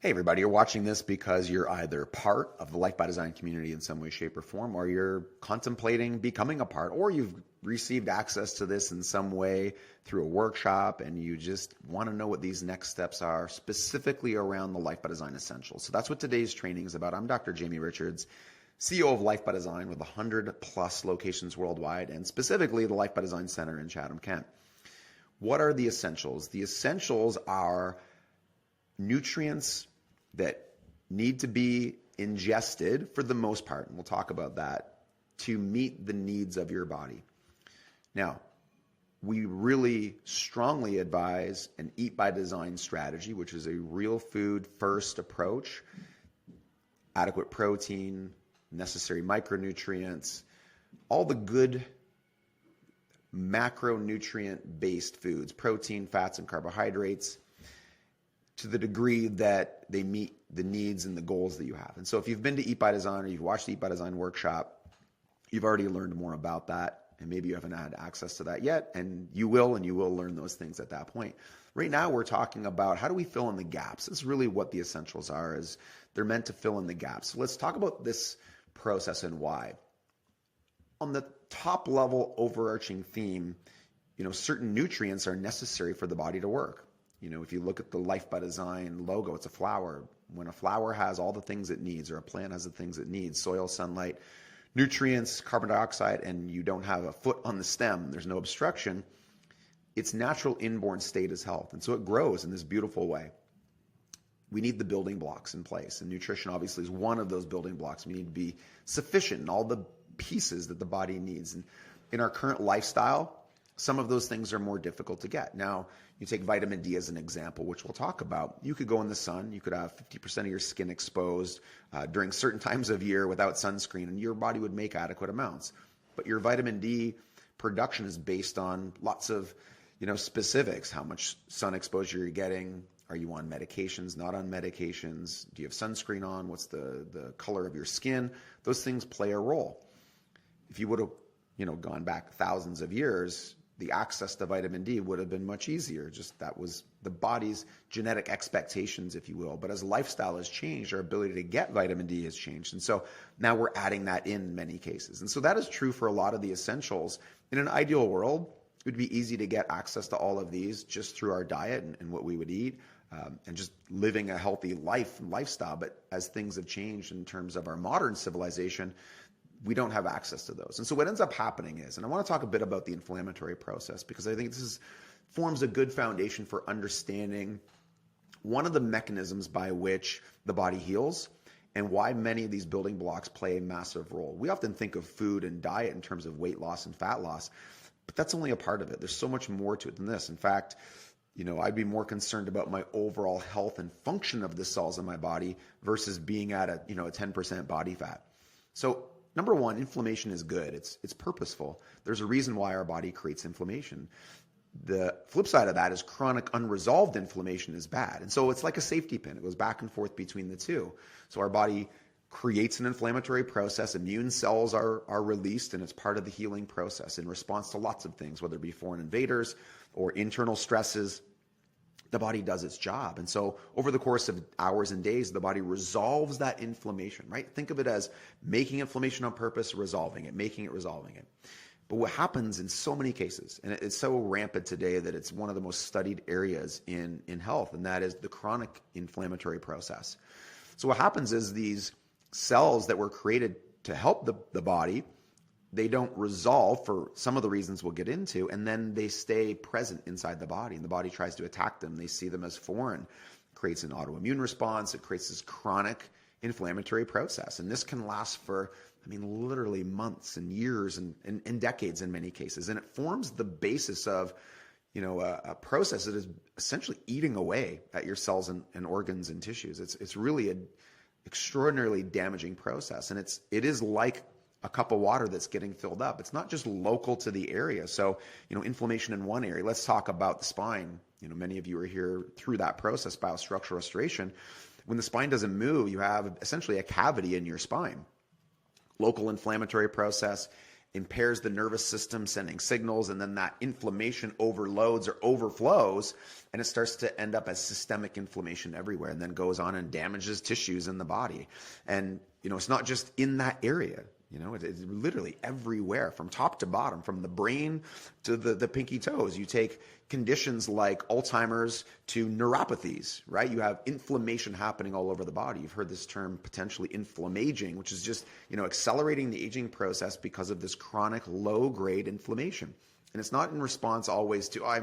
Hey, everybody, you're watching this because you're either part of the Life by Design community in some way, shape, or form, or you're contemplating becoming a part, or you've received access to this in some way through a workshop and you just want to know what these next steps are, specifically around the Life by Design Essentials. So that's what today's training is about. I'm Dr. Jamie Richards, CEO of Life by Design with 100 plus locations worldwide, and specifically the Life by Design Center in Chatham, Kent. What are the essentials? The essentials are nutrients that need to be ingested for the most part, and we'll talk about that, to meet the needs of your body. Now, we really strongly advise an Eat by Design strategy, which is a real food first approach, adequate protein, necessary micronutrients, all the good macronutrient-based foods, protein, fats, and carbohydrates, to the degree that they meet the needs and the goals that you have. And so if you've been to Eat by Design or you've watched the Eat by Design workshop, you've already learned more about that, and maybe you haven't had access to that yet, and you will learn those things at that point. Right now, we're talking about how do we fill in the gaps. That's really what the essentials are, is they're meant to fill in the gaps. So let's talk about this process and why. On the top level overarching theme, certain nutrients are necessary for the body to work. If you look at the Life by Design logo, it's a flower. When a flower has all the things it needs, or a plant has the things it needs, soil, sunlight, nutrients, carbon dioxide, and you don't have a foot on the stem, there's no obstruction, its natural inborn state is health. And so it grows in this beautiful way. We need the building blocks in place, and nutrition obviously is one of those building blocks. We need to be sufficient in all the pieces that the body needs. And in our current lifestyle, some of those things are more difficult to get. Now, you take vitamin D as an example, which we'll talk about. You could go in the sun. You could have 50% of your skin exposed during certain times of year without sunscreen, and your body would make adequate amounts. But your vitamin D production is based on lots of specifics. How much sun exposure you're getting. Are you on medications, not on medications? Do you have sunscreen on? What's the color of your skin? Those things play a role. If you would have gone back thousands of years, the access to vitamin D would have been much easier. Just that was the body's genetic expectations, if you will. But as lifestyle has changed, our ability to get vitamin D has changed. And so now we're adding that in many cases. And so that is true for a lot of the essentials. In an ideal world, it would be easy to get access to all of these just through our diet and what we would eat, and just living a healthy life and lifestyle. But as things have changed in terms of our modern civilization, we don't have access to those. And so what ends up happening is, and I want to talk a bit about the inflammatory process, because I think this forms a good foundation for understanding one of the mechanisms by which the body heals and why many of these building blocks play a massive role. We often think of food and diet in terms of weight loss and fat loss, but that's only a part of it. There's so much more to it than this. In fact, I'd be more concerned about my overall health and function of the cells in my body versus being at a 10% body fat. So number one, inflammation is good. It's purposeful. There's a reason why our body creates inflammation. The flip side of that is chronic unresolved inflammation is bad. And so it's like a safety pin. It goes back and forth between the two. So our body creates an inflammatory process. Immune cells are released, and it's part of the healing process in response to lots of things, whether it be foreign invaders or internal stresses. The body does its job. And so over the course of hours and days, the body resolves that inflammation, right? Think of it as making inflammation on purpose, resolving it, making it, resolving it. But what happens in so many cases, and it's so rampant today that it's one of the most studied areas in health, and that is the chronic inflammatory process. So what happens is these cells that were created to help the body, they don't resolve for some of the reasons we'll get into, and then they stay present inside the body, and the body tries to attack them. They see them as foreign. It creates an autoimmune response. It creates this chronic inflammatory process, and this can last for, literally months and years and decades in many cases, and it forms the basis of a process that is essentially eating away at your cells and organs and tissues. It's really an extraordinarily damaging process, and it is like a cup of water that's getting filled up. It's not just local to the area. So, inflammation in one area. Let's talk about the spine. Many of you are here through that process, biostructural restoration. When the spine doesn't move, you have essentially a cavity in your spine. Local inflammatory process. impairs the nervous system, sending signals, and then that inflammation overloads or overflows, and it starts to end up as systemic inflammation everywhere, and then goes on and damages tissues in the body. And it's not just in that area. It's literally everywhere, from top to bottom, from the brain to the pinky toes. You take conditions like Alzheimer's to neuropathies, right? You have inflammation happening all over the body. You've heard this term potentially inflammaging, which is just, accelerating the aging process because of this chronic low-grade inflammation. And it's not in response always to, I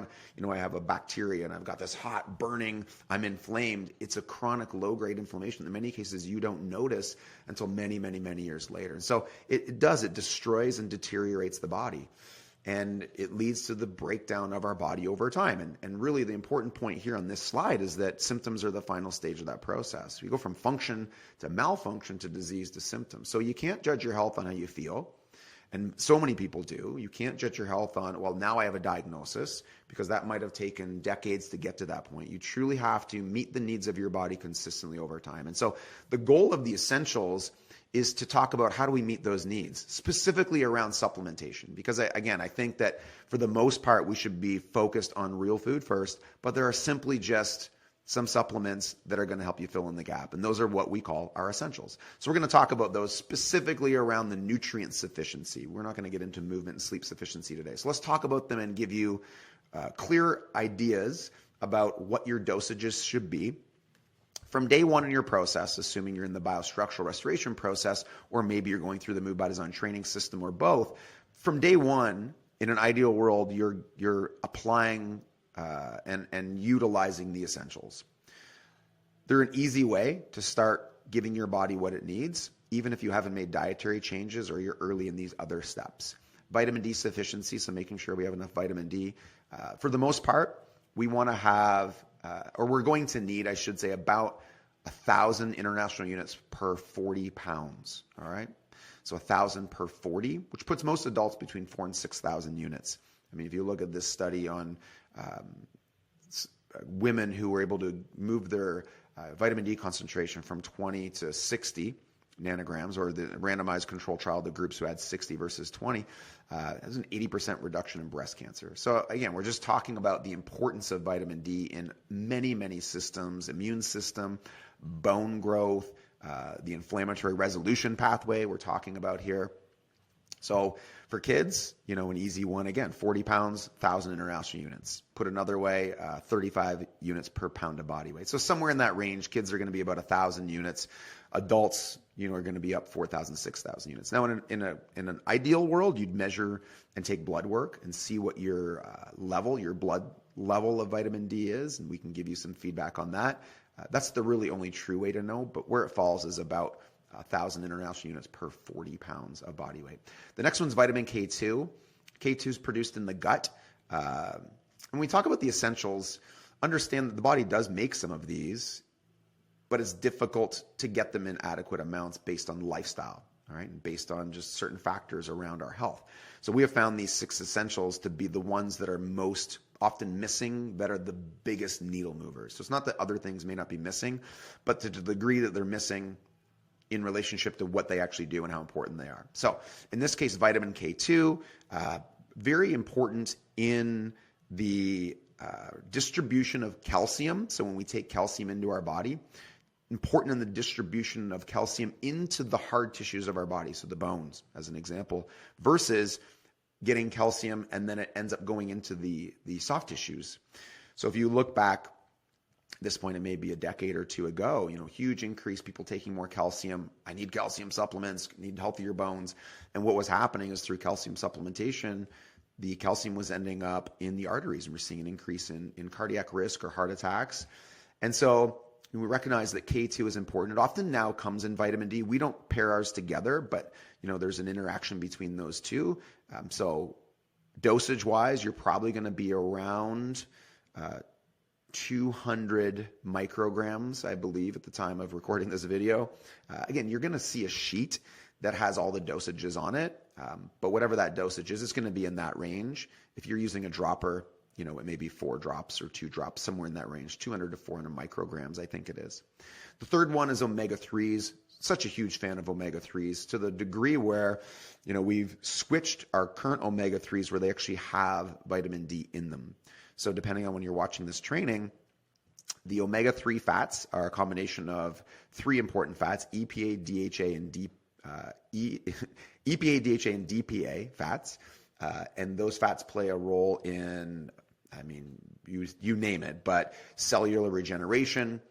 have a bacteria and I've got this hot burning, I'm inflamed. It's a chronic low-grade inflammation. In many cases, you don't notice until many, many, many years later. And so it destroys and deteriorates the body. And it leads to the breakdown of our body over time. And really the important point here on this slide is that symptoms are the final stage of that process. We go from function to malfunction to disease to symptoms. So you can't judge your health on how you feel. And so many people do. You can't judge your health on, well, now I have a diagnosis, because that might have taken decades to get to that point. You truly have to meet the needs of your body consistently over time. And so the goal of the essentials is to talk about how do we meet those needs, specifically around supplementation. Because I think that for the most part, we should be focused on real food first, but there are simply just some supplements that are going to help you fill in the gap. And those are what we call our essentials. So we're going to talk about those specifically around the nutrient sufficiency. We're not going to get into movement and sleep sufficiency today. So let's talk about them and give you clear ideas about what your dosages should be. From day one in your process, assuming you're in the biostructural restoration process, or maybe you're going through the Move by Design training system, or both, from day one, in an ideal world, you're applying and utilizing the essentials. They're an easy way to start giving your body what it needs, even if you haven't made dietary changes or you're early in these other steps. Vitamin D sufficiency, so making sure we have enough vitamin D. For the most part, we want to have, or we're going to need, I should say, about 1,000 international units per 40 pounds, all right? So 1,000 per 40, which puts most adults between 4,000 and 6,000 units. I mean, if you look at this study on women who were able to move their vitamin D concentration from 20 to 60 nanograms, or the randomized control trial, the groups who had 60 versus 20, has an 80% reduction in breast cancer. So again, we're just talking about the importance of vitamin D in many, many systems: immune system, bone growth, the inflammatory resolution pathway we're talking about here. So for kids, an easy one, again, 40 pounds, 1,000 international units. Put another way, 35 units per pound of body weight. So somewhere in that range, kids are going to be about 1,000 units. Adults, are going to be up 4,000, 6,000 units. Now, in an ideal world, you'd measure and take blood work and see what your blood level of vitamin D is, and we can give you some feedback on that. That's the really only true way to know, but where it falls is about 1,000 international units per 40 pounds of body weight. The next one's vitamin K2. K2 is produced in the gut. When we talk about the essentials, understand that the body does make some of these, but it's difficult to get them in adequate amounts based on lifestyle, all right, and based on just certain factors around our health. So we have found these 6 essentials to be the ones that are most often missing, that are the biggest needle movers. So it's not that other things may not be missing, but to the degree that they're missing in relationship to what they actually do and how important they are. So in this case, vitamin K2, very important in the distribution of calcium. So when we take calcium into our body, important in the distribution of calcium into the hard tissues of our body, so the bones, as an example, versus getting calcium and then it ends up going into the soft tissues. So if you look back, at this point, it may be a decade or two ago, huge increase, people taking more calcium. I need calcium supplements, need healthier bones. And what was happening is through calcium supplementation, the calcium was ending up in the arteries, and we're seeing an increase in cardiac risk or heart attacks. And so we recognize that K2 is important. It often now comes in vitamin D. We don't pair ours together, but there's an interaction between those two. So dosage-wise, you're probably going to be around 200 micrograms, I believe, at the time of recording this video. Again, you're going to see a sheet that has all the dosages on it, but whatever that dosage is, it's going to be in that range. If you're using a dropper, it may be 4 drops or 2 drops, somewhere in that range, 200 to 400 micrograms, I think it is. The third one is omega-3s. Such a huge fan of omega-3s to the degree where, we've switched our current omega-3s where they actually have vitamin D in them. So depending on when you're watching this training, the omega-3 fats are a combination of 3 important fats, EPA, DHA, and EPA, DHA, and DPA fats. And those fats play a role in, you name it, but cellular regeneration,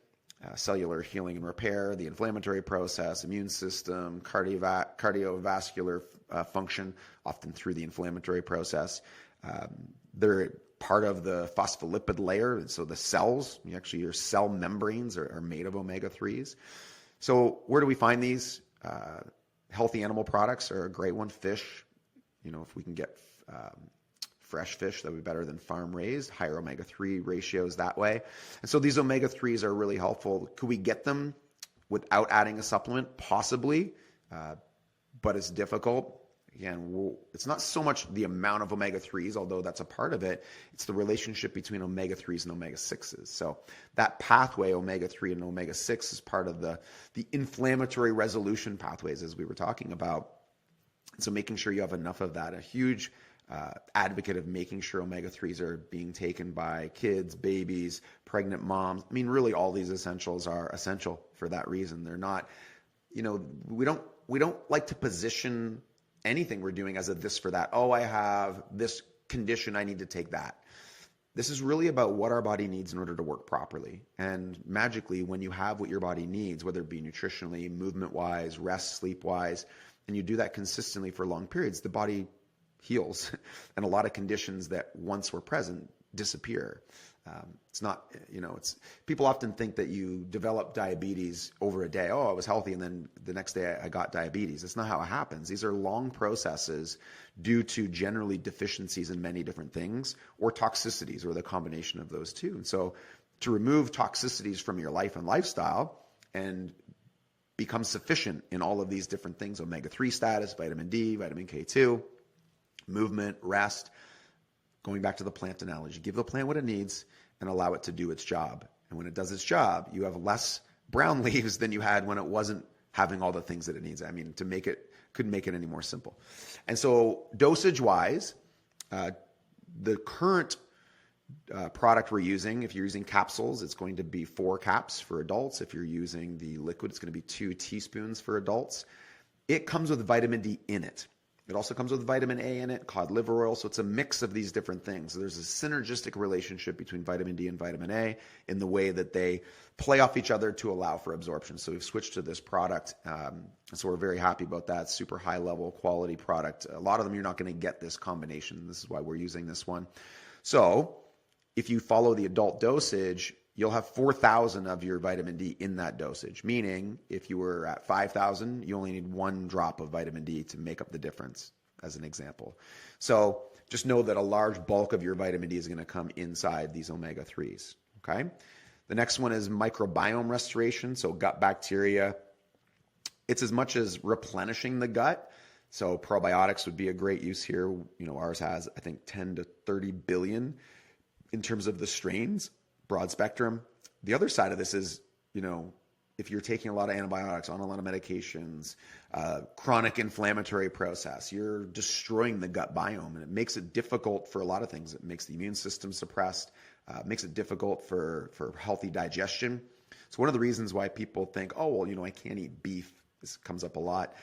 cellular healing and repair, the inflammatory process, immune system, cardiovascular function, often through the inflammatory process. They're part of the phospholipid layer, and so the cells, your cell membranes are made of omega-3s. So where do we find these? Healthy animal products are a great one. Fish, if we can get fresh fish, that would be better than farm raised, higher omega-3 ratios that way. And so these omega-3s are really helpful. Could we get them without adding a supplement? Possibly, but it's difficult. Again, it's not so much the amount of omega-3s, although that's a part of it. It's the relationship between omega-3s and omega-6s. So that pathway, omega-3 and omega-6, is part of the inflammatory resolution pathways, as we were talking about. So making sure you have enough of that, a huge advocate of making sure omega-3s are being taken by kids, babies, pregnant moms. Really all these essentials are essential for that reason. They're not, we don't like to position anything we're doing as a this for that. Oh, I have this condition, I need to take that. This is really about what our body needs in order to work properly. And magically, when you have what your body needs, whether it be nutritionally, movement-wise, rest, sleep-wise, and you do that consistently for long periods, the body heals. And a lot of conditions that once were present disappear. It's not, people often think that you develop diabetes over a day. Oh, I was healthy, and then the next day I got diabetes. That's not how it happens. These are long processes due to generally deficiencies in many different things, or toxicities, or the combination of those two. And so to remove toxicities from your life and lifestyle and become sufficient in all of these different things, omega-3 status, vitamin D, vitamin K2, movement, rest, going back to the plant analogy, give the plant what it needs and allow it to do its job. And when it does its job, you have less brown leaves than you had when it wasn't having all the things that it needs. Couldn't make it any more simple. And so dosage wise, the current product we're using, if you're using capsules, it's going to be 4 caps for adults. If you're using the liquid, it's going to be 2 teaspoons for adults. It comes with vitamin D in it. It also comes with vitamin A in it, cod liver oil. So it's a mix of these different things. So there's a synergistic relationship between vitamin D and vitamin A in the way that they play off each other to allow for absorption. So we've switched to this product. So we're very happy about that. Super high level quality product. A lot of them, you're not going to get this combination. This is why we're using this one. So if you follow the adult dosage, you'll have 4,000 of your vitamin D in that dosage, meaning if you were at 5,000, you only need 1 drop of vitamin D to make up the difference, as an example. So just know that a large bulk of your vitamin D is going to come inside these omega-3s, okay? The next one is microbiome restoration, so gut bacteria. It's as much as replenishing the gut. So probiotics would be a great use here. Ours has, I think, 10 to 30 billion in terms of the strains. Broad spectrum. The other side of this is, if you're taking a lot of antibiotics, on a lot of medications, chronic inflammatory process, you're destroying the gut biome, and it makes it difficult for a lot of things. It makes the immune system suppressed, makes it difficult for healthy digestion. So one of the reasons why people think, oh, well, I can't eat beef. This comes up a lot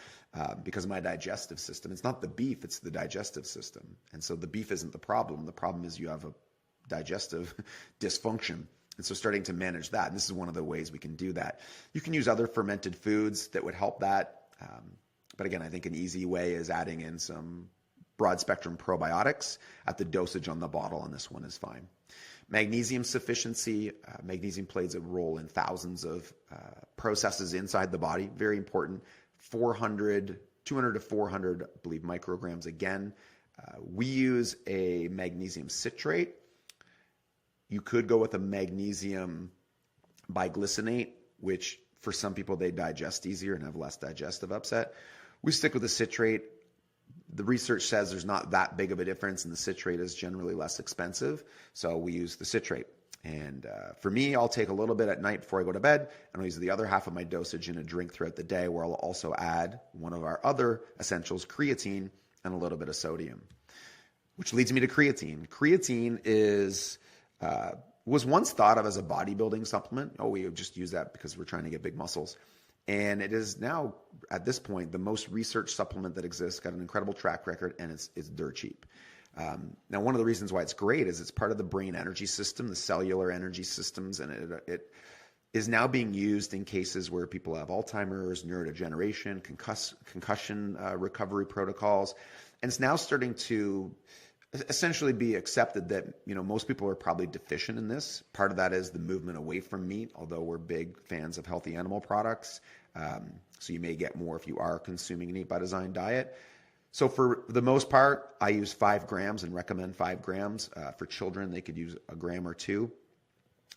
because of my digestive system. It's not the beef, it's the digestive system. And so the beef isn't the problem. The problem is you have a digestive dysfunction. And so starting to manage that, and this is one of the ways we can do that. You can use other fermented foods that would help that. But again, I think an easy way is adding in some broad spectrum probiotics at the dosage on the bottle, and this one is fine. Magnesium sufficiency. Magnesium plays a role in thousands of processes inside the body. Very important. 200 to 400, I believe, micrograms again. We use a magnesium citrate. You could go with a magnesium biglycinate, which for some people they digest easier and have less digestive upset. We stick with the citrate. the research says there's not that big of a difference, and the citrate is generally less expensive. So we use the citrate. And for me, I'll take a little bit at night before I go to bed, and I'll use the other half of my dosage in a drink throughout the day, where I'll also add one of our other essentials, creatine, and a little bit of sodium. Which leads me to creatine. Creatine was once thought of as a bodybuilding supplement. Oh, we just use that because we're trying to get big muscles. And it is now, at this point, the most researched supplement that exists, got an incredible track record, and it's dirt cheap. Now, one of the reasons why it's great is it's part of the brain energy system, the cellular energy systems, and it is now being used in cases where people have Alzheimer's, neurodegeneration, concussion recovery protocols. And it's now starting to essentially be accepted that, most people are probably deficient in this. Part of that is the movement away from meat, although we're big fans of healthy animal products. So you may get more if you are consuming an Eat by Design diet. So for the most part, I use 5 grams and recommend 5 grams. For children, they could use a gram or 2.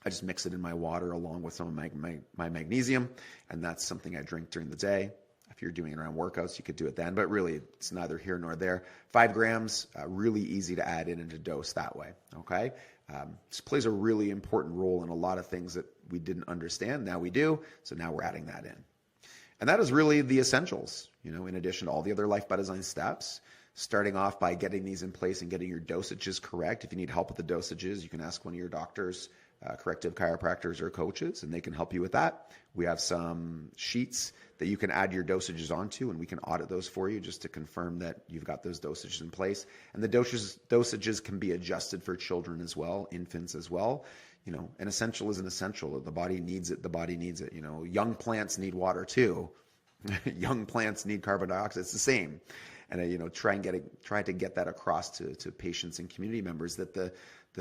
I just mix it in my water along with some of my magnesium, and that's something I drink during the day. If you're doing it around workouts, you could do it then, but really it's neither here nor there. 5 grams, really easy to add in and to dose that way, okay? This plays a really important role in a lot of things that we didn't understand. Now we do, so now we're adding that in. And that is really the essentials, in addition to all the other Life by Design steps, starting off by getting these in place and getting your dosages correct. If you need help with the dosages, you can ask one of your doctors, corrective chiropractors or coaches, and they can help you with that. We have some sheets that you can add your dosages onto, and we can audit those for you just to confirm that you've got those dosages in place. And the dosages can be adjusted for children as well, infants as well. An essential is an essential. The body needs it. The body needs it. Young plants need water too. Young plants need carbon dioxide. It's the same. And try to get that across to patients and community members that the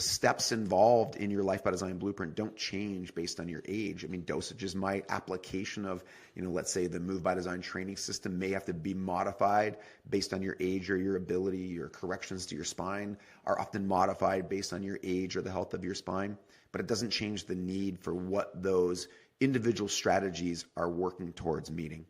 steps involved in your Life by Design blueprint don't change based on your age. I mean, dosages might, application of, let's say the Move by Design training system may have to be modified based on your age or your ability. Your corrections to your spine are often modified based on your age or the health of your spine, but it doesn't change the need for what those individual strategies are working towards meeting.